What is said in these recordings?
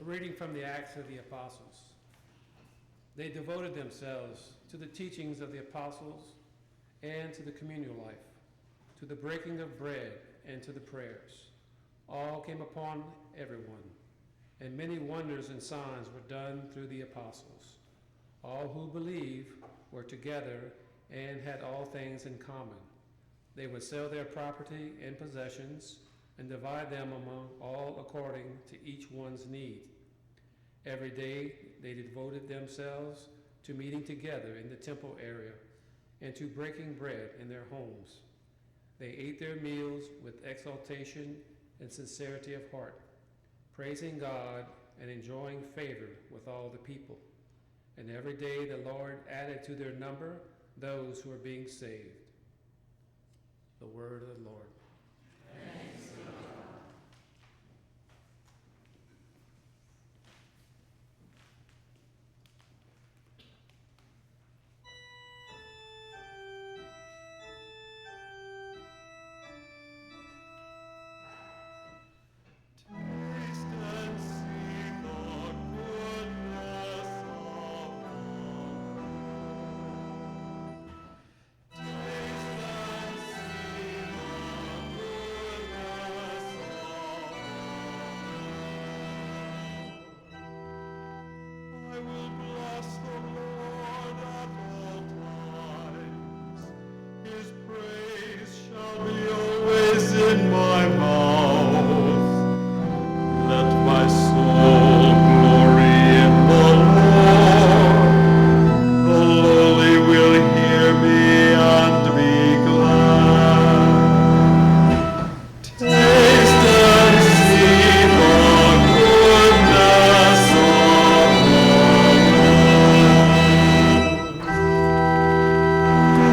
reading from the Acts of the Apostles. They devoted themselves to the teachings of the apostles and to the communal life, to the breaking of bread and to the prayers. All came upon everyone, and many wonders and signs were done through the apostles. All who believed were together and had all things in common. They would sell their property and possessions and divide them among all according to each one's need. Every day they devoted themselves to meeting together in the temple area and to breaking bread in their homes. They ate their meals with exaltation and sincerity of heart, praising God and enjoying favor with all the people. And every day the Lord added to their number those who were being saved. The word of the Lord. Thanks be to God. In my mouth, let my soul glory in the Lord. The lowly will hear me and be glad. Taste and see the goodness of the Lord.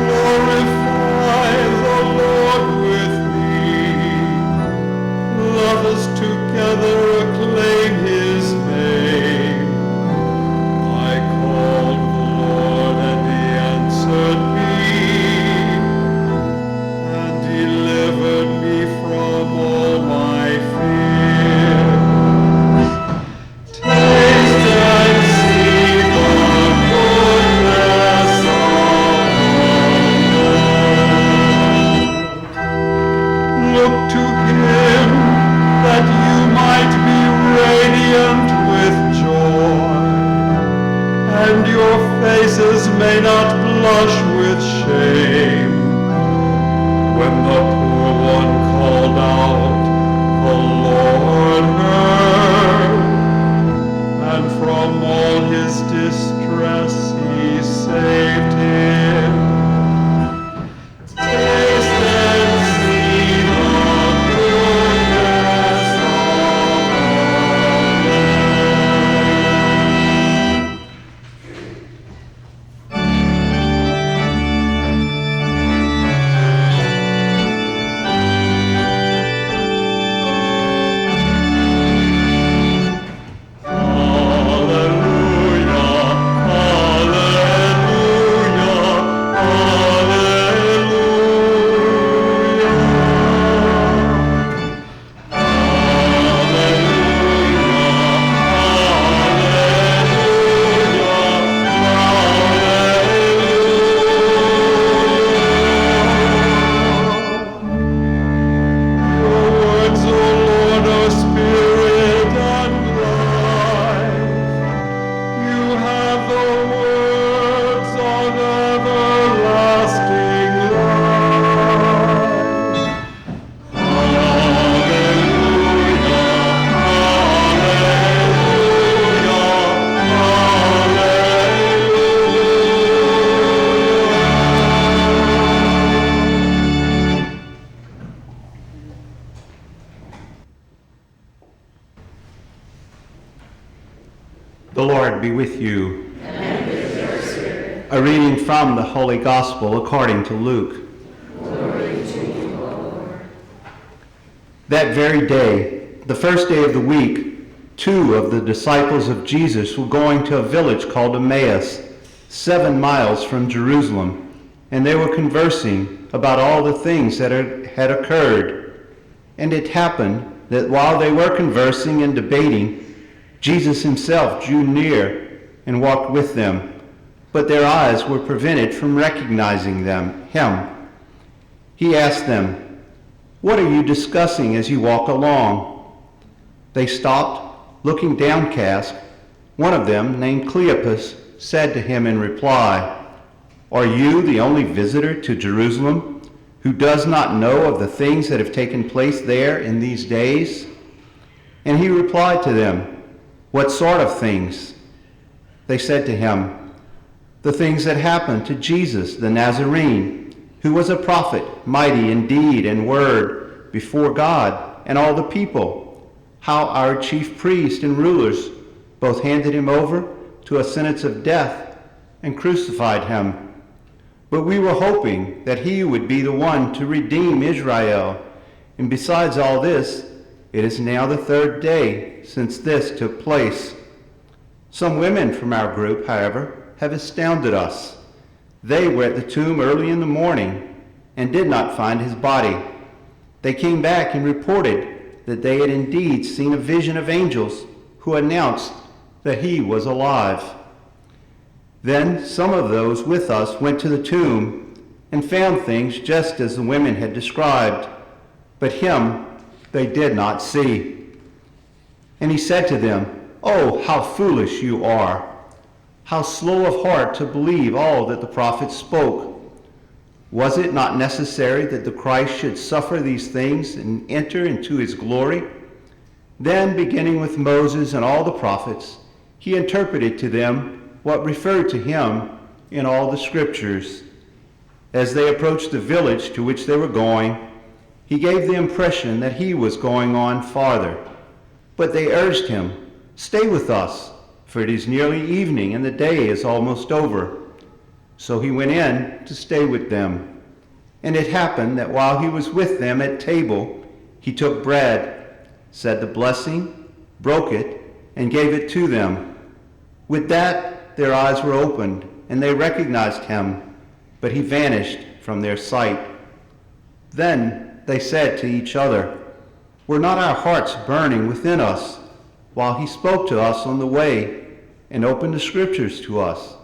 Glorify the Lord with me. Let us together acclaim his name. I called the Lord and he answered me and delivered me from all my fears. Taste and see the goodness of the Lord. Look to him that you might be radiant with joy, and your faces may not blush with shame. When the poor one called out, the Lord heard, and from all his distress he saved him. Taste and see the goodness of The Lord be with you. And with your spirit. A reading from the Holy Gospel according to Luke. Glory to you, O Lord. That very day, the first day of the week, 2 of the disciples of Jesus were going to a village called Emmaus, 7 miles from Jerusalem, and they were conversing about all the things that had occurred. And it happened that while they were conversing and debating, Jesus himself drew near and walked with them, but their eyes were prevented from recognizing him. He asked them, "What are you discussing as you walk along?" They stopped, looking downcast. One of them, named Cleopas, said to him in reply, "Are you the only visitor to Jerusalem who does not know of the things that have taken place there in these days?" And he replied to them, "What sort of things?" They said to him, "The things that happened to Jesus the Nazarene, who was a prophet, mighty in deed and word before God and all the people, how our chief priests and rulers both handed him over to a sentence of death and crucified him. But we were hoping that he would be the one to redeem Israel. And besides all this, it is now the third day since this took place. Some women from our group, however, have astounded us. They were at the tomb early in the morning and did not find his body. They came back and reported that they had indeed seen a vision of angels who announced that he was alive. Then some of those with us went to the tomb and found things just as the women had described, but him they did not see." And he said to them, "Oh, how foolish you are! How slow of heart to believe all that the prophets spoke! Was it not necessary that the Christ should suffer these things and enter into his glory?" Then, beginning with Moses and all the prophets, he interpreted to them what referred to him in all the scriptures. As they approached the village to which they were going, he gave the impression that he was going on farther. But they urged him, "Stay with us, for it is nearly evening and the day is almost over." So he went in to stay with them. And it happened that while he was with them at table, he took bread, said the blessing, broke it, and gave it to them. With that, their eyes were opened, and they recognized him, but he vanished from their sight. Then they said to each other, "Were not our hearts burning within us while he spoke to us on the way and opened the scriptures to us?"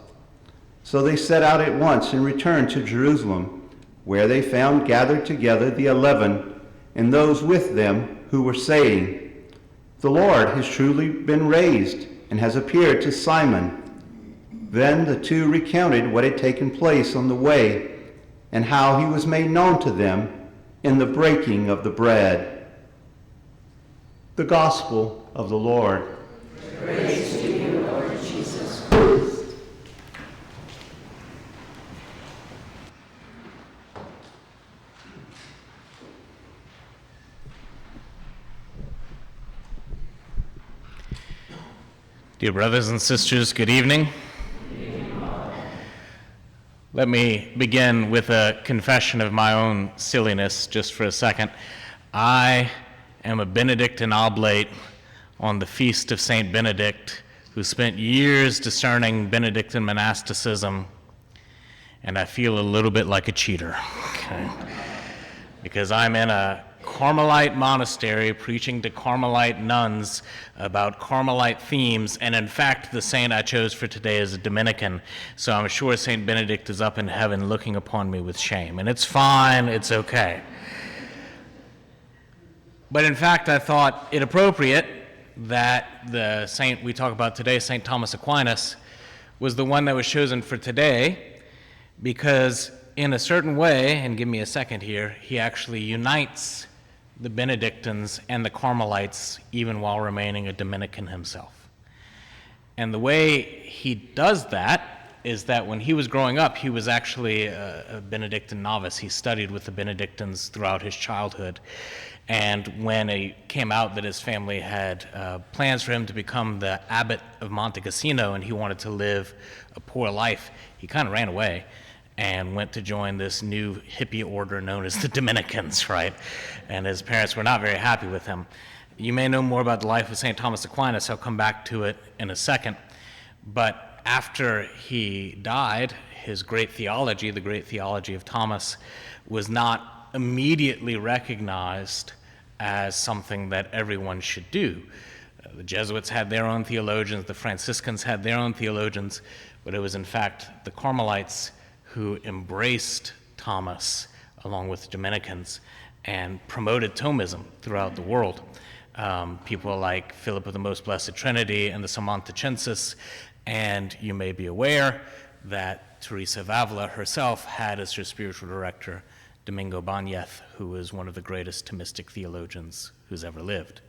So they set out at once and returned to Jerusalem, where they found gathered together the 11 and those with them who were saying, "The Lord has truly been raised and has appeared to Simon." Then the two recounted what had taken place on the way and how he was made known to them in the breaking of the bread. The Gospel of the Lord. Praise to you, Lord Jesus Christ. Dear brothers and sisters, good evening. Let me begin with a confession of my own silliness just for a second. I am a Benedictine oblate on the feast of Saint Benedict, who spent years discerning Benedictine monasticism, and I feel a little bit like a cheater, okay? Because I'm in a Carmelite monastery preaching to Carmelite nuns about Carmelite themes, and in fact the saint I chose for today is a Dominican, so I'm sure Saint Benedict is up in heaven looking upon me with shame, and it's fine, it's okay. But in fact I thought it appropriate that the saint we talk about today, St. Thomas Aquinas, was the one that was chosen for today, because in a certain way, and give me a second here, he actually unites the Benedictines and the Carmelites even while remaining a Dominican himself. And the way he does that is that when he was growing up, he was actually a Benedictine novice. He studied with the Benedictines throughout his childhood. And when it came out that his family had plans for him to become the abbot of Monte Cassino and he wanted to live a poor life, he kind of ran away and went to join this new hippie order known as the Dominicans, right? And his parents were not very happy with him. You may know more about the life of St. Thomas Aquinas. I'll come back to it in a second. But after he died, his great theology, the great theology of Thomas, was not immediately recognized as something that everyone should do. The Jesuits had their own theologians, the Franciscans had their own theologians, but it was in fact the Carmelites who embraced Thomas along with the Dominicans and promoted Thomism throughout the world. People like Philip of the Most Blessed Trinity and the Samontacensis, and you may be aware that Teresa of Avila herself had as her spiritual director Domingo Bañez, who is one of the greatest Thomistic theologians who's ever lived.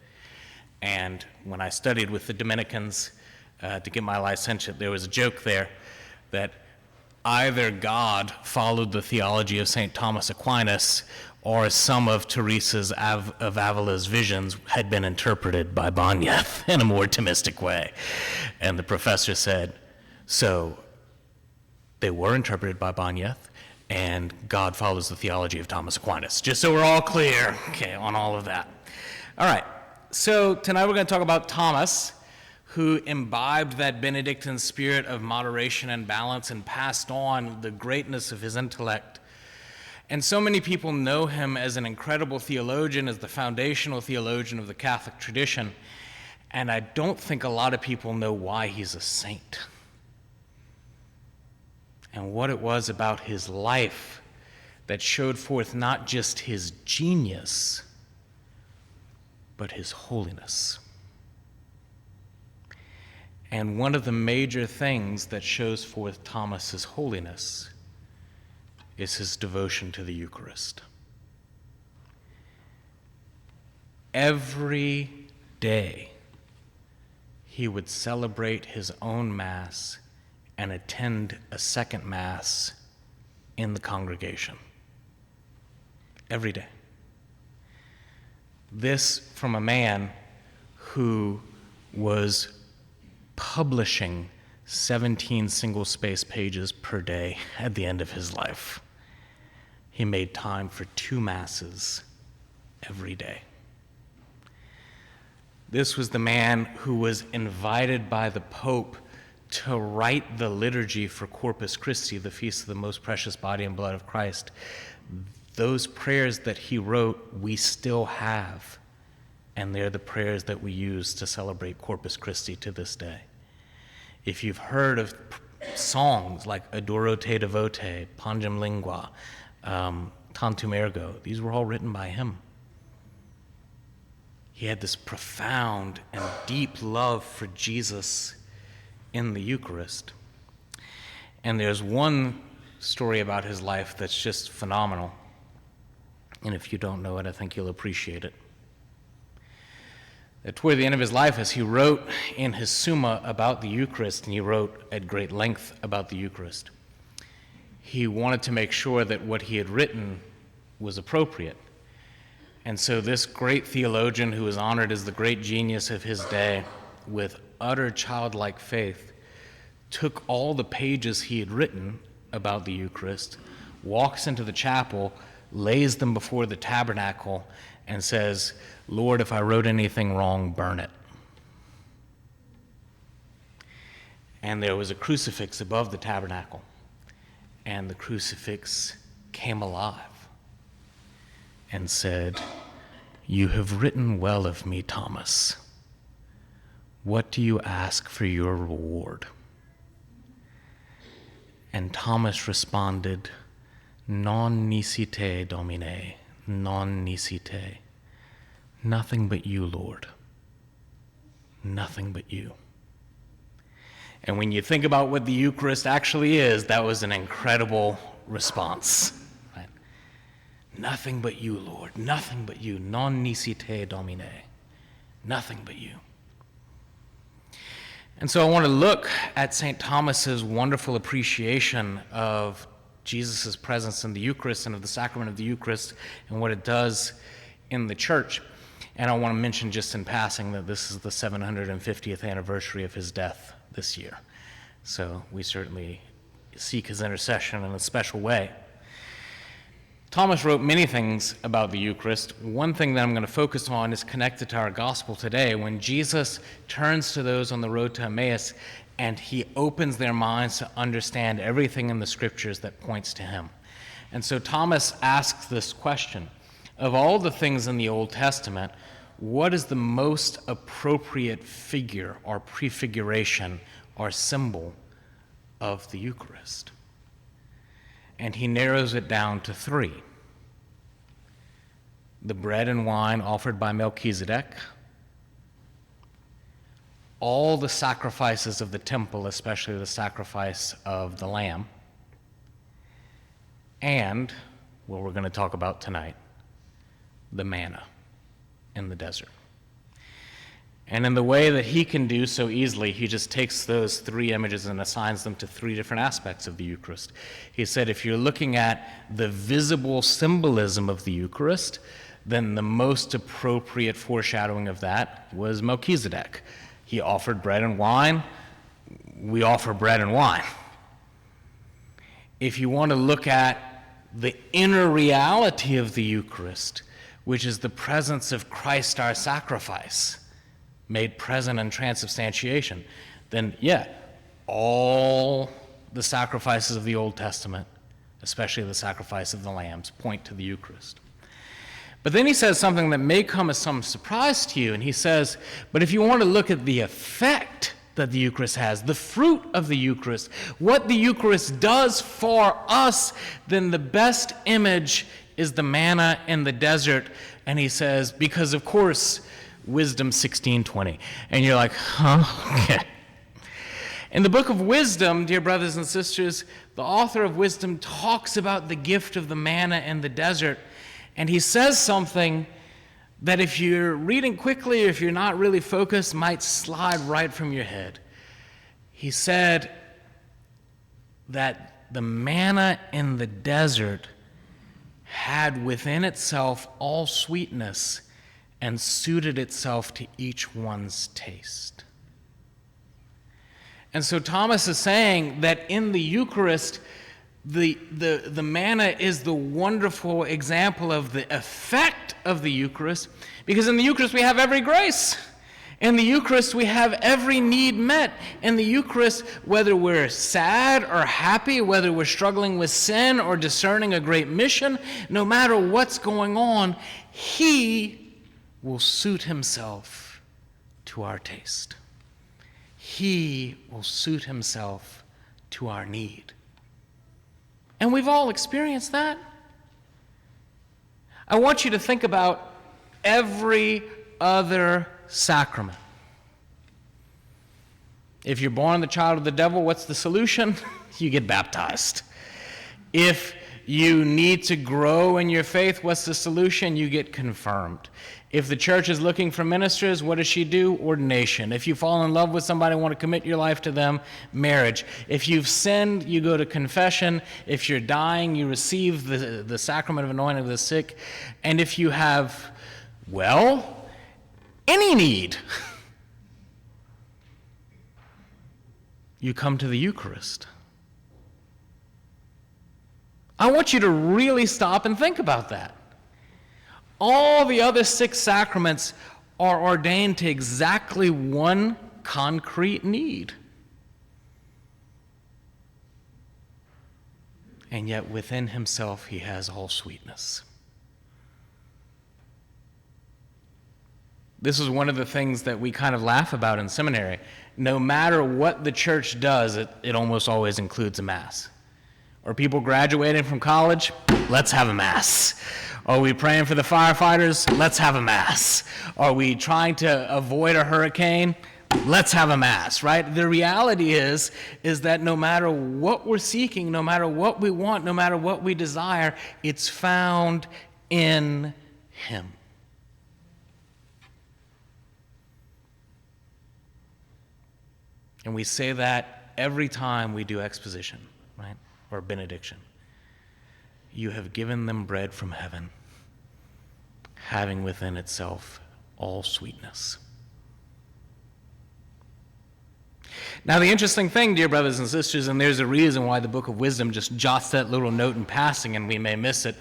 And when I studied with the Dominicans to get my licentiate, there was a joke there that either God followed the theology of St. Thomas Aquinas or some of Teresa of Avila's visions had been interpreted by Bañez in a more Thomistic way. And the professor said, so they were interpreted by Bañez, and God follows the theology of Thomas Aquinas. Just so we're all clear, okay, on all of that. All right, so tonight we're going to talk about Thomas, who imbibed that Benedictine spirit of moderation and balance and passed on the greatness of his intellect. And so many people know him as an incredible theologian, as the foundational theologian of the Catholic tradition, and I don't think a lot of people know why he's a saint and what it was about his life that showed forth not just his genius, but his holiness. And one of the major things that shows forth Thomas's holiness is his devotion to the Eucharist. Every day, he would celebrate his own Mass and attend a second Mass in the congregation. Every day. This from a man who was publishing 17 single-space pages per day at the end of his life. He made time for 2 Masses every day. This was the man who was invited by the Pope to write the liturgy for Corpus Christi, the Feast of the Most Precious Body and Blood of Christ. Those prayers that he wrote, we still have, and they're the prayers that we use to celebrate Corpus Christi to this day. If you've heard of songs like Adoro te devote, Pangem Lingua, Tantum Ergo, these were all written by him. He had this profound and deep love for Jesus in the Eucharist. And there's one story about his life that's just phenomenal. And if you don't know it, I think you'll appreciate it. Toward the end of his life, as he wrote in his Summa about the Eucharist, and he wrote at great length about the Eucharist, he wanted to make sure that what he had written was appropriate. And so this great theologian, who was honored as the great genius of his day, with utter childlike faith, took all the pages he had written about the Eucharist, walks into the chapel, lays them before the tabernacle, and says, Lord, if I wrote anything wrong, burn it. And there was a crucifix above the tabernacle, and the crucifix came alive and said, you have written well of me, Thomas. What do you ask for your reward? And Thomas responded, non nisi te, Domine, non nisi te. Nothing but you, Lord. Nothing but you. And when you think about what the Eucharist actually is, that was an incredible response. Right? Nothing but you, Lord. Nothing but you. Non nisi te, Domine. Nothing but you. And so I want to look at St. Thomas's wonderful appreciation of Jesus' presence in the Eucharist and of the sacrament of the Eucharist and what it does in the church. And I want to mention just in passing that this is the 750th anniversary of his death this year. So we certainly seek his intercession in a special way. Thomas wrote many things about the Eucharist. One thing that I'm going to focus on is connected to our gospel today, when Jesus turns to those on the road to Emmaus and he opens their minds to understand everything in the scriptures that points to him. And so Thomas asks this question: of all the things in the Old Testament, what is the most appropriate figure or prefiguration or symbol of the Eucharist? And he narrows it down to 3. The bread and wine offered by Melchizedek, all the sacrifices of the temple, especially the sacrifice of the lamb, and what we're going to talk about tonight, the manna in the desert. And in the way that he can do so easily, he just takes those 3 images and assigns them to 3 different aspects of the Eucharist. He said if you're looking at the visible symbolism of the Eucharist, then the most appropriate foreshadowing of that was Melchizedek. He offered bread and wine. We offer bread and wine. If you want to look at the inner reality of the Eucharist, which is the presence of Christ our sacrifice, made present in transubstantiation, then all the sacrifices of the Old Testament, especially the sacrifice of the lambs, point to the Eucharist. But then he says something that may come as some surprise to you, and he says, but if you want to look at the effect that the Eucharist has, the fruit of the Eucharist, what the Eucharist does for us, then the best image is the manna in the desert. And he says, because of course, Wisdom 16:20. And you're like, okay. In the book of Wisdom, dear brothers and sisters, the author of Wisdom talks about the gift of the manna in the desert. And he says something that if you're reading quickly, if you're not really focused, might slide right from your head. He said that the manna in the desert had within itself all sweetness and suited itself to each one's taste. And so Thomas is saying that in the Eucharist, the manna is the wonderful example of the effect of the Eucharist, because in the Eucharist we have every grace. In the Eucharist we have every need met. In the Eucharist, whether we're sad or happy, whether we're struggling with sin or discerning a great mission, no matter what's going on, he will suit himself to our taste. He will suit himself to our need. And we've all experienced that. I want you to think about every other sacrament. If you're born the child of the devil, what's the solution? You get baptized. If you need to grow in your faith, what's the solution? You get confirmed. If the church is looking for ministers, what does she do? Ordination. If you fall in love with somebody and want to commit your life to them, marriage. If you've sinned, you go to confession. If you're dying, you receive the sacrament of anointing of the sick. And if you have, any need, you come to the Eucharist. I want you to really stop and think about that. All the other 6 sacraments are ordained to exactly one concrete need. And yet within himself he has all sweetness. This is one of the things that we kind of laugh about in seminary. No matter what the church does, it almost always includes a Mass. Are people graduating from college? Let's have a Mass. Are we praying for the firefighters? Let's have a Mass. Are we trying to avoid a hurricane? Let's have a Mass, right? The reality is that no matter what we're seeking, no matter what we want, no matter what we desire, it's found in him. And we say that every time we do exposition, right? Or benediction. You have given them bread from heaven, having within itself all sweetness. Now, the interesting thing, dear brothers and sisters, and there's a reason why the Book of Wisdom just jots that little note in passing and we may miss it,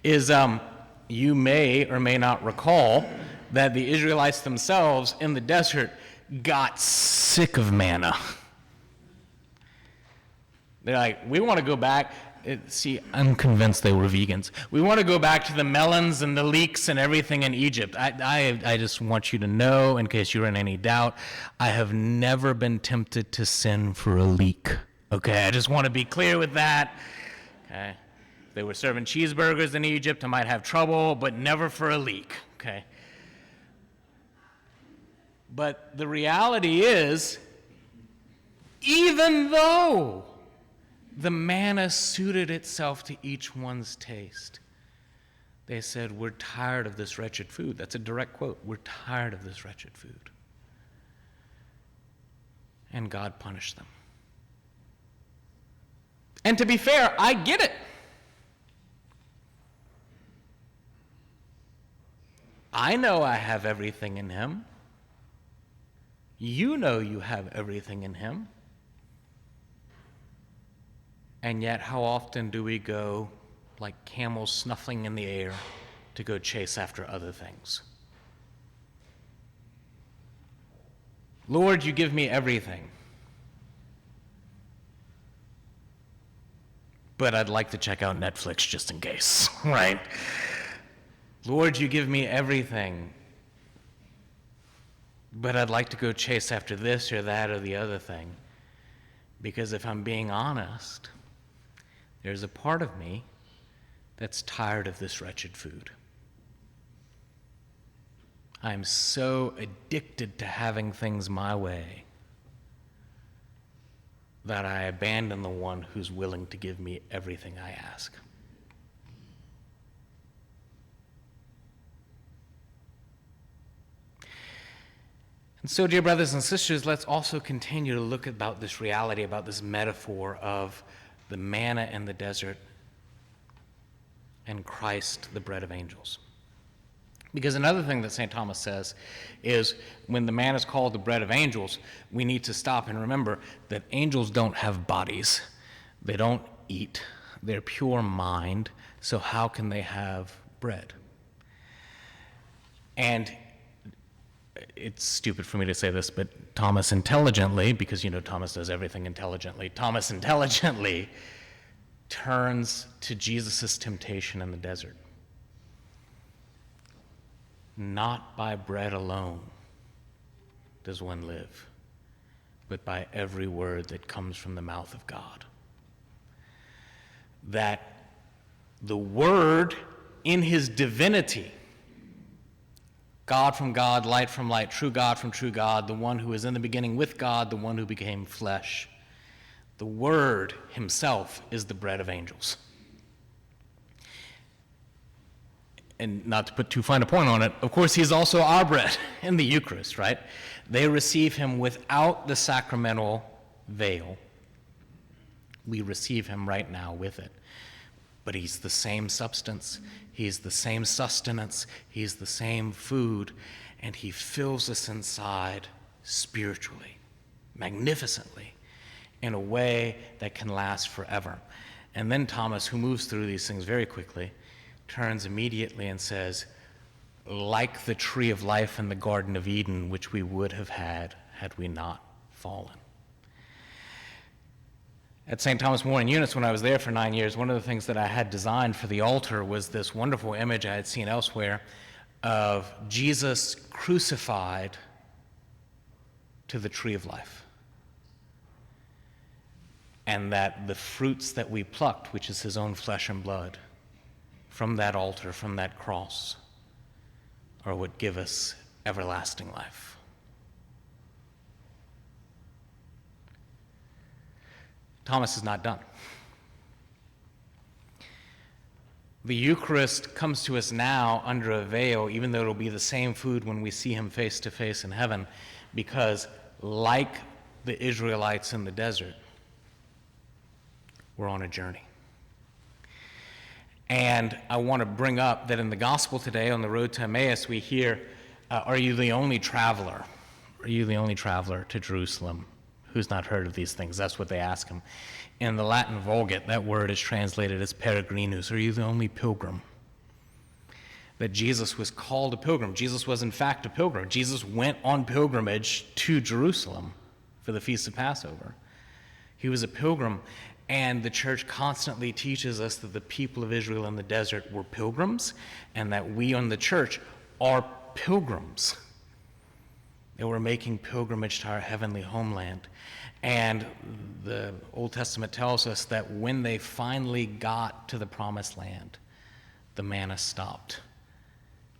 is you may or may not recall that the Israelites themselves in the desert got sick of manna. They're like, we want to go back. See, I'm convinced they were vegans. We want to go back to the melons and the leeks and everything in Egypt. I just want you to know, in case you're in any doubt, I have never been tempted to sin for a leek. Okay, I just want to be clear with that. Okay, if they were serving cheeseburgers in Egypt, I might have trouble, but never for a leek. Okay. But the reality is, even though the manna suited itself to each one's taste, they said, we're tired of this wretched food. That's a direct quote. We're tired of this wretched food. And God punished them. And to be fair, I get it. I know I have everything in him. You know you have everything in him. And yet, how often do we go like camels snuffling in the air to go chase after other things? Lord, you give me everything. But I'd like to check out Netflix just in case, right? Lord, you give me everything. But I'd like to go chase after this or that or the other thing. Because if I'm being honest, there's a part of me that's tired of this wretched food. I'm so addicted to having things my way that I abandon the one who's willing to give me everything I ask. And so, dear brothers and sisters, let's also continue to look about this reality, about this metaphor of the manna in the desert and Christ, the bread of angels. Because another thing that St. Thomas says is when the manna is called the bread of angels, we need to stop and remember that angels don't have bodies. They don't eat. They're pure mind. So how can they have bread? And it's stupid for me to say this, but Thomas intelligently, because you know Thomas does everything intelligently, Thomas intelligently turns to Jesus' temptation in the desert. Not by bread alone does one live, but by every word that comes from the mouth of God. That the Word in his divinity, God from God, light from light, true God from true God, the one who is in the beginning with God, the one who became flesh. The Word himself is the bread of angels. And not to put too fine a point on it, of course, he's also our bread in the Eucharist, right? They receive him without the sacramental veil. We receive him right now with it. But he's the same substance, he's the same sustenance, he's the same food, and he fills us inside spiritually, magnificently, in a way that can last forever. And then Thomas, who moves through these things very quickly, turns immediately and says, like the tree of life in the Garden of Eden, which we would have had we not fallen. At St. Thomas More in Eunice, when I was there for 9 years, one of the things that I had designed for the altar was this wonderful image I had seen elsewhere of Jesus crucified to the tree of life. And that the fruits that we plucked, which is his own flesh and blood, from that altar, from that cross, are what give us everlasting life. Thomas is not done. The Eucharist comes to us now under a veil, even though it'll be the same food when we see him face to face in heaven, because like the Israelites in the desert, we're on a journey. And I want to bring up that in the gospel today, on the road to Emmaus, we hear, are you the only traveler? Are you the only traveler to Jerusalem who's not heard of these things? That's what they ask him. In the Latin Vulgate, that word is translated as peregrinus. Are you the only pilgrim? That Jesus was called a pilgrim. Jesus was in fact a pilgrim. Jesus went on pilgrimage to Jerusalem for the Feast of Passover. He was a pilgrim, And the church constantly teaches us that the people of Israel in the desert were pilgrims, and that we in the church are pilgrims. That we're making pilgrimage to our heavenly homeland. And the Old Testament tells us that when they finally got to the promised land, the manna stopped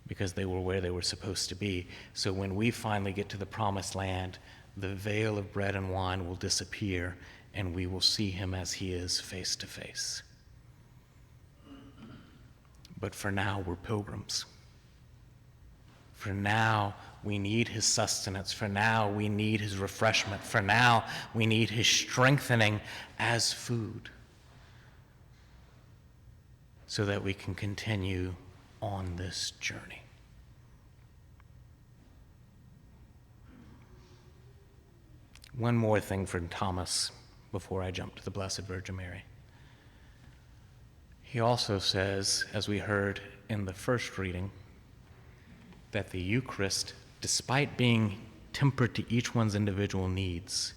because they were where they were supposed to be. So when we finally get to the promised land, the veil of bread and wine will disappear, and we will see him as he is face to face. But for now, we're pilgrims. For now, we need his sustenance. For now, we need his refreshment. For now, we need his strengthening as food so that we can continue on this journey. One more thing for Thomas before I jump to the Blessed Virgin Mary. He also says, as we heard in the first reading, that the Eucharist, despite being tempered to each one's individual needs,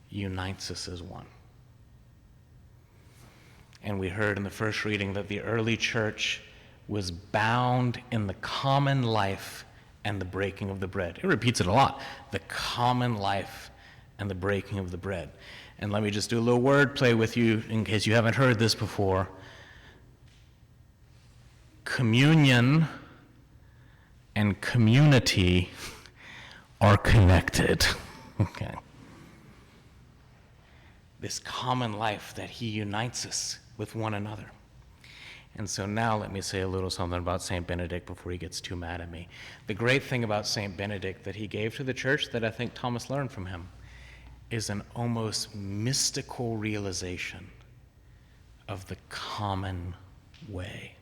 unites us as one. And we heard in the first reading that the early church was bound in the common life and the breaking of the bread. It repeats it a lot, the common life and the breaking of the bread. And let me just do a little word play with you in case you haven't heard this before. Communion and community are connected. Okay. This common life that he unites us with one another. And so now let me say a little something about St. Benedict before he gets too mad at me. The great thing about St. Benedict that he gave to the church that I think Thomas learned from him is an almost mystical realization of the common way.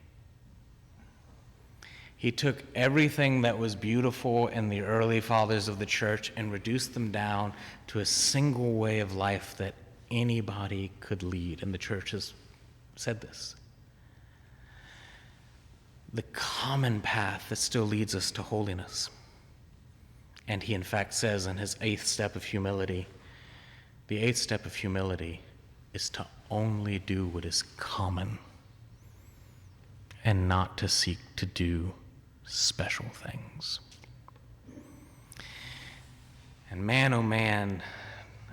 He took everything that was beautiful in the early fathers of the church and reduced them down to a single way of life that anybody could lead. And the church has said this. The common path that still leads us to holiness. And he in fact says in his 8th step of humility, the 8th step of humility is to only do what is common and not to seek to do special things. And man, oh man,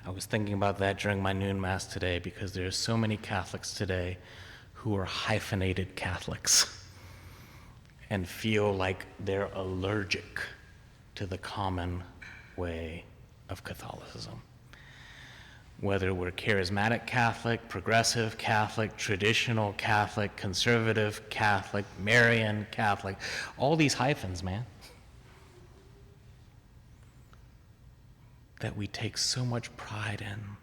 I was thinking about that during my noon mass today because there are so many Catholics today who are hyphenated Catholics and feel like they're allergic to the common way of Catholicism. Whether we're charismatic Catholic, progressive Catholic, traditional Catholic, conservative Catholic, Marian Catholic, all these hyphens, man, that we take so much pride in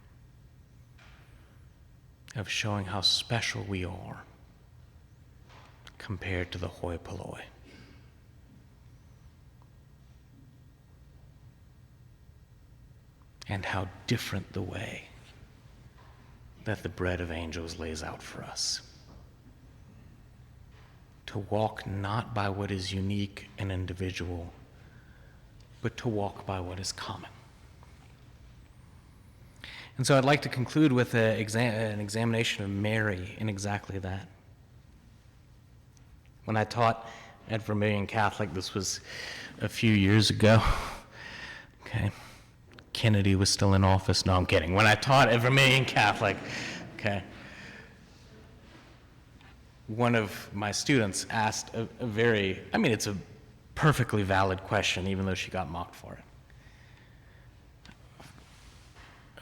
of showing how special we are compared to the hoi polloi. And how different the way that the bread of angels lays out for us. To walk not by what is unique and individual, but to walk by what is common. And so I'd like to conclude with an examination of Mary in exactly that. When I taught at Vermilion Catholic, this was a few years ago, okay, Kennedy was still in office. No, I'm kidding. When I taught at Vermilion Catholic, okay, one of my students asked a very, it's a perfectly valid question, even though she got mocked for it.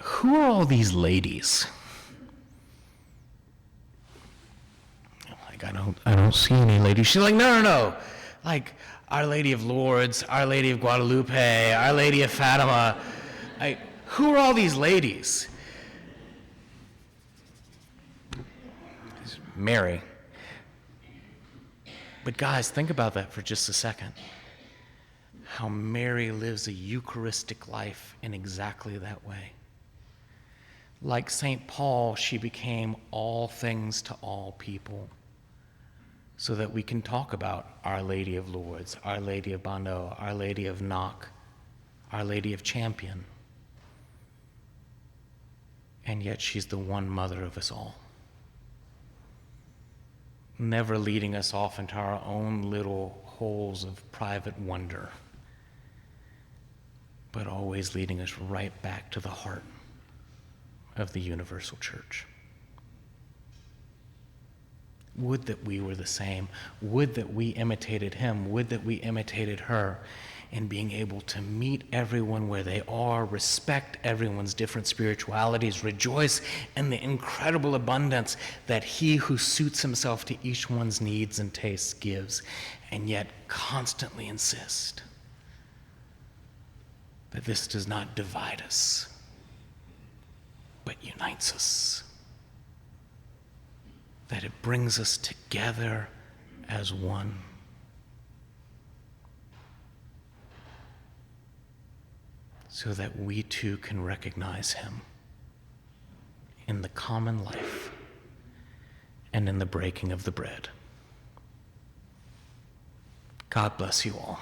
Who are all these ladies? Like, I don't see any ladies. She's like, no. Like, Our Lady of Lourdes, Our Lady of Guadalupe, Our Lady of Fatima. Who are all these ladies? It's Mary. But guys, think about that for just a second. How Mary lives a Eucharistic life in exactly that way. Like St. Paul, she became all things to all people so that we can talk about Our Lady of Lourdes, Our Lady of Bonneau, Our Lady of Knock, Our Lady of Champion. and yet she's the one mother of us all. Never leading us off into our own little holes of private wonder, but always leading us right back to the heart of the universal church. Would that we were the same. Would that we imitated him. Would that we imitated her in being able to meet everyone where they are, respect everyone's different spiritualities, rejoice in the incredible abundance that he who suits himself to each one's needs and tastes gives, and yet constantly insist that this does not divide us, but unites us. That it brings us together as one. So that we too can recognize him in the common life and in the breaking of the bread. God bless you all.